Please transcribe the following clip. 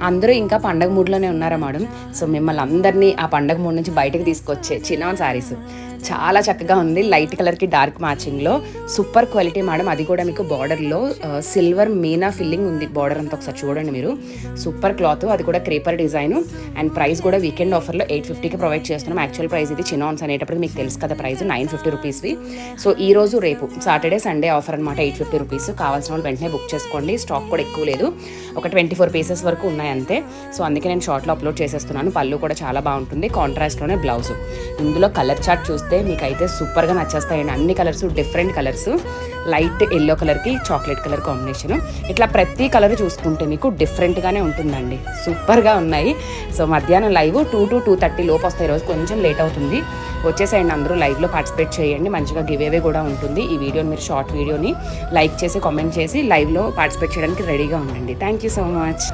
అందరూ ఇంకా పండగ మూడ్లోనే ఉన్నారా మేడం? సో మిమ్మల్ని అందరినీ ఆ పండగ మూడ్ నుంచి బయటకు తీసుకొచ్చే చినాన్ శారీస్ చాలా చక్కగా ఉంది. లైట్ కలర్కి డార్క్ మ్యాచింగ్లో సూపర్ క్వాలిటీ మేడం. అది కూడా మీకు బార్డర్లో సిల్వర్ మీనా ఫిల్లింగ్ ఉంది బార్డర్ అంతా. ఒకసారి చూడండి మీరు, సూపర్ క్లాత్. అది కూడా క్రేపర్ డిజైన్. అండ్ ప్రైస్ కూడా వీకెండ్ ఆఫర్లో 850కి ప్రొవైడ్ చేస్తున్నాం. యాక్చువల్ ప్రైస్ ఇది చినాన్స్ అనేటప్పుడు మీకు తెలుసు కదా, ప్రైస్ 950 రూపీస్వి. సో ఈ రోజు రేపు సాటర్డే సండే ఆఫర్ అనమాట, 850 రూపీస్. కావాల్సిన వాళ్ళు వెంటనే బుక్ చేసుకోండి. స్టాక్ కూడా ఎక్కువ లేదు, ఒక 24 పీసెస్ వరకు ఉన్నాయి అంతే. సో అందుకే నేను షార్ట్లో అప్లోడ్ చేసేస్తున్నాను. పళ్ళు కూడా చాలా బాగుంటుంది, కాంట్రాస్ట్లోనే బ్లౌజ్. ఇందులో కలర్ చార్ట్ చూస్తే మీకైతే సూపర్గా నచ్చేస్తాయండి. అన్ని colours different colours, light yellow కలర్కి చాక్లెట్ కలర్ కాంబినేషన్. ఇట్లా ప్రతి కలర్ చూసుకుంటే మీకు డిఫరెంట్గానే ఉంటుందండి, సూపర్గా ఉన్నాయి. సో మధ్యాహ్నం లైవ్ 2 to 2:30 లోపు వస్తాయి. ఈరోజు కొంచెం లేట్ అవుతుంది. వచ్చేసేయండి, అందరూ లైవ్లో పార్టిసిపేట్ చేయండి. మంచిగా గివ్ అవే కూడా ఉంటుంది. ఈ వీడియోని మీరు షార్ట్ వీడియోని లైక్ చేసి కామెంట్ చేసి లైవ్లో పార్టిసిపేట్ చేయడానికి రెడీగా ఉండండి. Thank you so much.